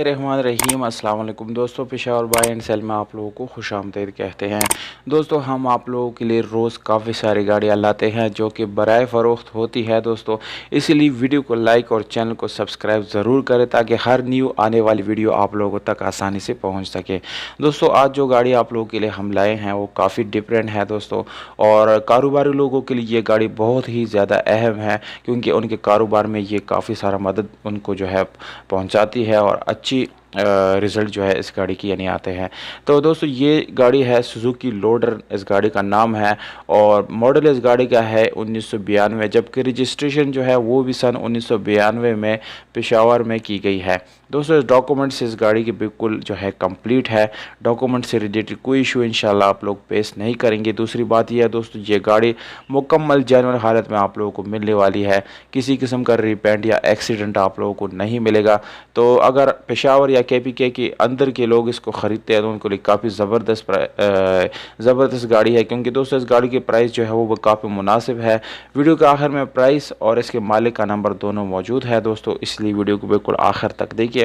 रहमान रहीम अस्सलाम वालेकुम दोस्तों, पेशावर बाय एंड सेल में आप लोगों को खुशामदीद कहते हैं। दोस्तों हम आप लोगों के लिए रोज़ काफ़ी सारी गाड़ियां लाते हैं जो कि बराए फ़रोख्त होती है दोस्तों। इसीलिए वीडियो को लाइक और चैनल को सब्सक्राइब ज़रूर करें ताकि हर न्यू आने वाली वीडियो आप लोगों तक आसानी से पहुँच सके। दोस्तों आज जो गाड़ी आप लोगों के लिए हम लाए हैं वो काफ़ी डिफरेंट है दोस्तों, और कारोबारी लोगों के लिए ये गाड़ी बहुत ही ज़्यादा अहम है क्योंकि उनके कारोबार में ये काफ़ी सारा मदद उनको जो है पहुंचाती है और अच्छी रिज़ल्ट जो है इस गाड़ी की यानी आते हैं। तो दोस्तों ये गाड़ी है सुजुकी लोडर, इस गाड़ी का नाम है, और मॉडल इस गाड़ी का है 1992, जबकि रजिस्ट्रेशन जो है वो भी सन 1992 में पेशावर में की गई है। दोस्तों डॉक्यूमेंट्स इस गाड़ी के बिल्कुल जो है कंप्लीट है, डॉक्यूमेंट से रिलेटेड कोई इशू इंशाल्लाह आप लोग फेस नहीं करेंगे। दूसरी बात यह है दोस्तों, ये गाड़ी मुकम्मल जेन्युइन हालत में आप लोगों को मिलने वाली है, किसी किस्म का रिपेंट या एक्सीडेंट आप लोगों को नहीं मिलेगा। तो अगर पेशावर या केपीके के अंदर के लोग इसको ख़रीदते हैं तो उनको लिए काफ़ी ज़बरदस्त गाड़ी है, क्योंकि दोस्तों इस गाड़ी की प्राइस जो है वो काफ़ी मुनासिब है। वीडियो के आखिर में प्राइस और इसके मालिक का नंबर दोनों मौजूद है दोस्तों, इसलिए वीडियो को बिल्कुल आखिर तक देखिए।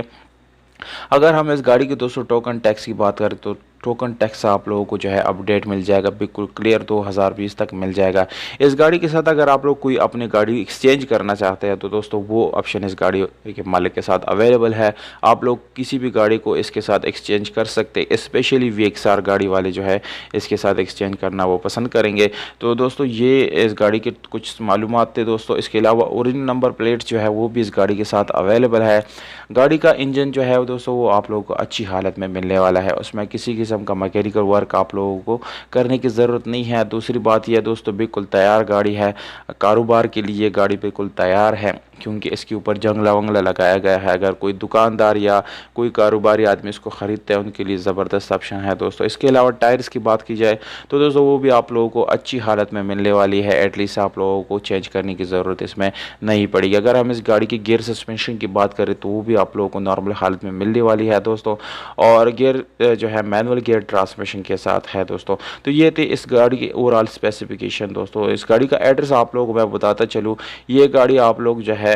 अगर हम इस गाड़ी के दोस्तों टोकन टैक्स की बात करें तो टोकन टैक्स आप लोगों को जो है अपडेट मिल जाएगा, बिल्कुल क्लियर 2020 तक मिल जाएगा। इस गाड़ी के साथ अगर आप लोग कोई अपनी गाड़ी एक्सचेंज करना चाहते हैं तो दोस्तों वो ऑप्शन इस गाड़ी के मालिक के साथ अवेलेबल है। आप लोग किसी भी गाड़ी को इसके साथ एक्सचेंज कर सकते हैं, स्पेशली VXR गाड़ी वाले जो है इसके साथ एक्सचेंज करना वो पसंद करेंगे। तो दोस्तों ये इस गाड़ी के कुछ मालूमात थे दोस्तों। इसके अलावा ओरिजिनल नंबर प्लेट जो है वो भी इस गाड़ी के साथ अवेलेबल है। गाड़ी का इंजन जो है दोस्तों वो आप लोगों को अच्छी हालत में मिलने वाला है, उसमें किसी किस्म का मैकेनिकल वर्क आप लोगों को करने की ज़रूरत नहीं है। दूसरी बात यह दोस्तों बिल्कुल तैयार गाड़ी है, कारोबार के लिए गाड़ी बिल्कुल तैयार है क्योंकि इसके ऊपर जंगला वंगला लगाया गया है। अगर कोई दुकानदार या कोई कारोबारी आदमी इसको ख़रीदते हैं उनके लिए ज़बरदस्त ऑप्शन है दोस्तों। इसके अलावा टायर्स की बात की जाए तो दोस्तों वो भी आप लोगों को अच्छी हालत में मिलने वाली है, एटलीस्ट आप लोगों को चेंज करने की ज़रूरत इसमें नहीं पड़ेगी। अगर हम इस गाड़ी की गियर सस्पेंशन की बात करें तो वो भी आप लोगों को नॉर्मल हालत में मिलने वाली है दोस्तों, और गियर जो है मैनुअल गियर ट्रांसमिशन के साथ है दोस्तों। तो ये थे इस गाड़ी की ओवरऑल स्पेसिफिकेशन दोस्तों। इस गाड़ी का एड्रेस आप लोगों को मैं बताता चलूँ, ये गाड़ी आप लोग जो है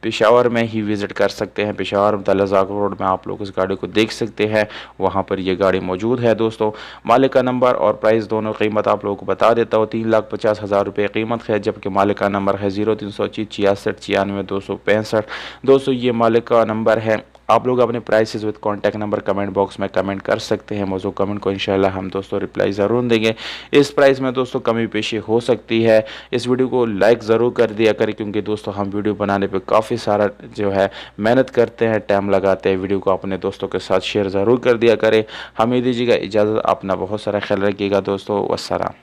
पेशावर में ही विज़िट कर सकते हैं। पेशावर दलजाक रोड में आप लोग इस गाड़ी को देख सकते हैं, वहाँ पर ये गाड़ी मौजूद है दोस्तों। मालिक का नंबर और प्राइस दोनों कीमत आप लोगों को बता देता हूँ। 3,50,000 रुपये कीमत है, जबकि मालिक का नंबर है 0366 दोस्तों ये मालिक का नंबर है। आप लोग अपने prices with contact number comment box में कमेंट कर सकते हैं। मौजूद कमेंट को इंशाल्लाह हम दोस्तों रिप्लाई ज़रूर देंगे। इस प्राइस में दोस्तों कमी पेशी हो सकती है। इस वीडियो को लाइक ज़रूर कर दिया करें क्योंकि दोस्तों हम वीडियो बनाने पे काफ़ी सारा जो है मेहनत करते हैं, टाइम लगाते हैं। वीडियो को अपने दोस्तों के साथ शेयर ज़रूर कर दिया करें। हमें दीजिएगा इजाज़त, अपना बहुत सारा ख्याल रखिएगा दोस्तों। वस्सलाम।